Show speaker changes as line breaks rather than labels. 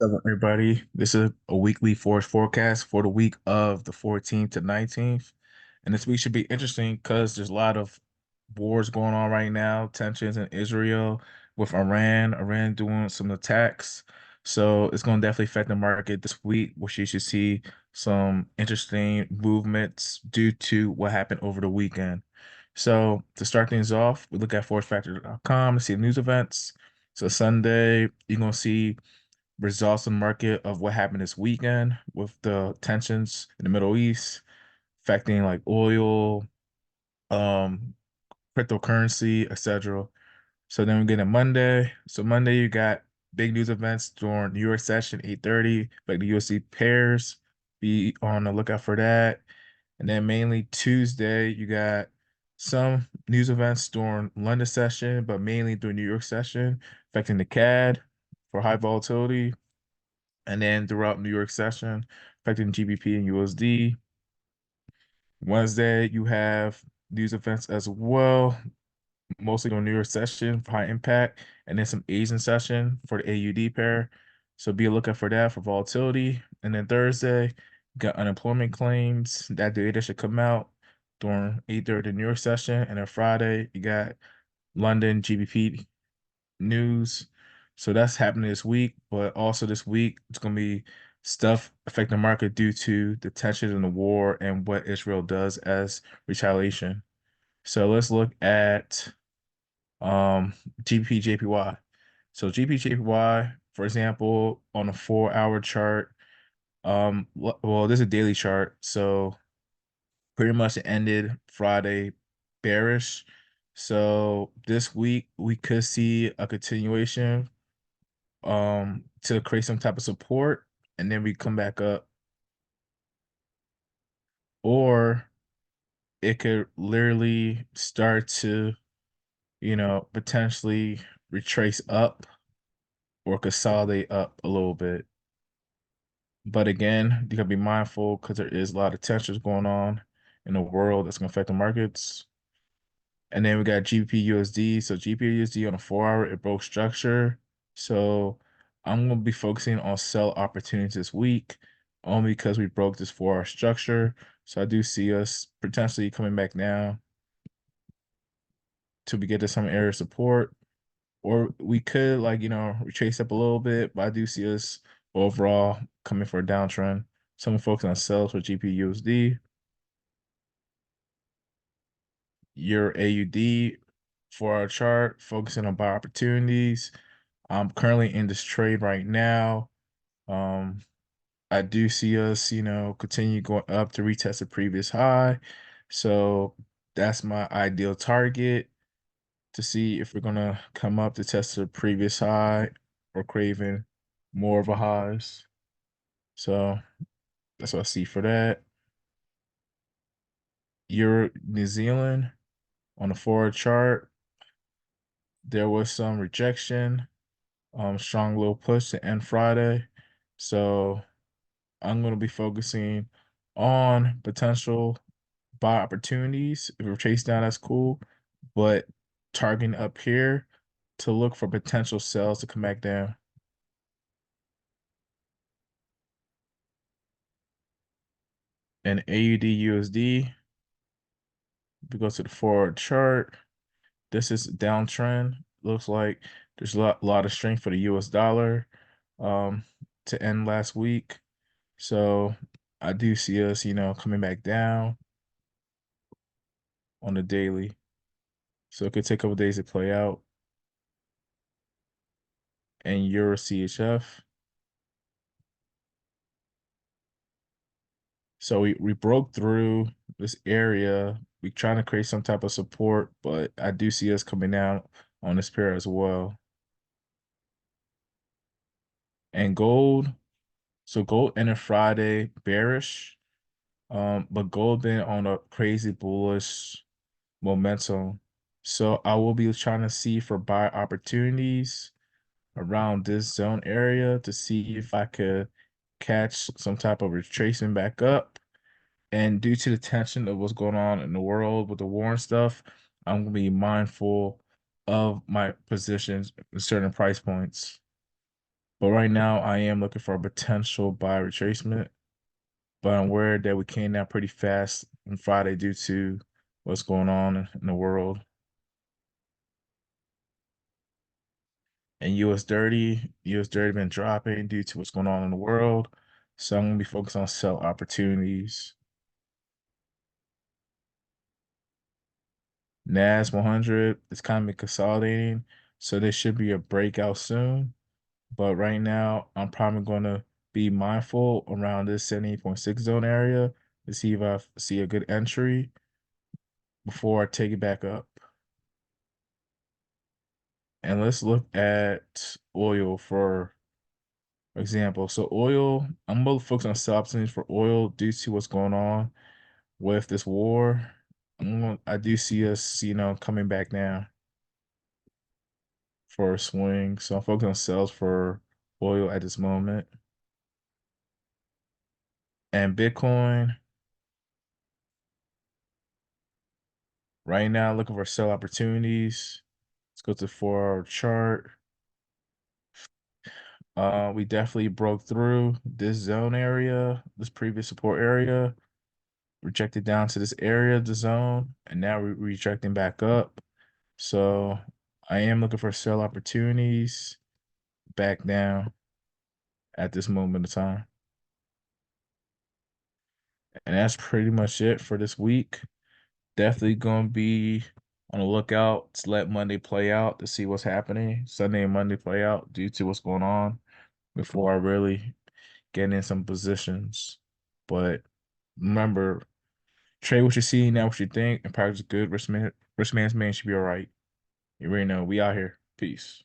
Hello, everybody. This is a weekly force forecast for the week of the 14th to 19th. And this week should be interesting because there's a lot of wars going on right now, tensions in Israel with Iran doing some attacks. So it's going to definitely affect the market this week, which you should see some interesting movements due to what happened over the weekend. So to start things off, we look at forcefactor.com to see the news events. So Sunday, you're going to see results in the market of what happened this weekend with the tensions in the Middle East affecting like oil, um, cryptocurrency, etc. So then we get a Monday. So Monday you got big news events during New York session 8:30, like the USD pairs. Be on the lookout for that. And then mainly Tuesday you got some news events during London session, but mainly during New York session, affecting the CAD for high volatility. And then throughout New York session, affecting GBP and USD. Wednesday, you have news events as well, mostly on New York session for high impact, and then some Asian session for the AUD pair. So be a lookout for that for volatility. And then Thursday, you got unemployment claims. That data should come out during 8:30 New York session. And then Friday, you got London GBP news. So that's happening this week, but also this week it's going to be stuff affecting the market due to the tension in the war and what Israel does as retaliation. So let's look at GBPJPY. So GBPJPY, for example, on a 4-hour chart, well, this is a daily chart, so pretty much it ended Friday bearish. So this week we could see a continuation to create some type of support, and then we come back up, or it could literally start to potentially retrace up or consolidate up a little bit. But again, you gotta be mindful because there is a lot of tensions going on in the world that's gonna affect the markets. And then we got GBPUSD. So GBPUSD on a 4-hour, it broke structure. So I'm gonna be focusing on sell opportunities this week, only because we broke this 4-hour structure. So I do see us potentially coming back now till we get to some area of support. Or we could retrace up a little bit, but I do see us overall coming for a downtrend. So I'm focusing on sales for GBPUSD. Your AUD for our chart, focusing on buy opportunities. I'm currently in this trade right now. Um, I do see us, continue going up to retest the previous high. So that's my ideal target to see if we're gonna come up to test the previous high or craving more of a highs. So that's what I see for that. Euro New Zealand on the forward chart, there was some rejection. Strong little push to end Friday. So I'm going to be focusing on potential buy opportunities. If we're chasing down, that's cool. But targeting up here to look for potential sells to come back down. And AUD USD, we go to the forward chart. This is a downtrend. Looks like there's a lot of strength for the US dollar um, to end last week. So I do see us, coming back down on the daily. So it could take a couple days to play out. And EurChf. So we broke through this area. We trying to create some type of support, but I do see us coming down on this pair as well. And gold. So gold ended Friday bearish. But gold been on a crazy bullish momentum. So I will be trying to see for buy opportunities around this zone area to see if I could catch some type of retracement back up. And due to the tension of what's going on in the world with the war and stuff, I'm gonna be mindful of my positions in certain price points. But right now, I am looking for a potential buy retracement. But I'm aware that we came down pretty fast on Friday due to what's going on in the world. And US dirty been dropping due to what's going on in the world. So I'm gonna be focused on sell opportunities. NAS 100 is kind of consolidating, so there should be a breakout soon. But right now, I'm probably going to be mindful around this 78.6 zone area to see if I see a good entry before I take it back up. And let's look at oil for example. So oil, I'm going to focus on sell opportunities for oil due to what's going on with this war. I do see us, coming back down for a swing. So I'm focusing on sales for oil at this moment. And Bitcoin, right now, looking for sell opportunities. Let's go to the 4-hour chart. We definitely broke through this zone area, this previous support area, rejected down to this area of the zone, and now we're rejecting back up. So I am looking for sell opportunities back down at this moment of time. And that's pretty much it for this week. Definitely going to be on the lookout to let Monday play out to see what's happening. Sunday and Monday play out due to what's going on before I really get in some positions. But remember, trade what you see, not what you think, and practice good risk management should be all right. You already know we out here. Peace.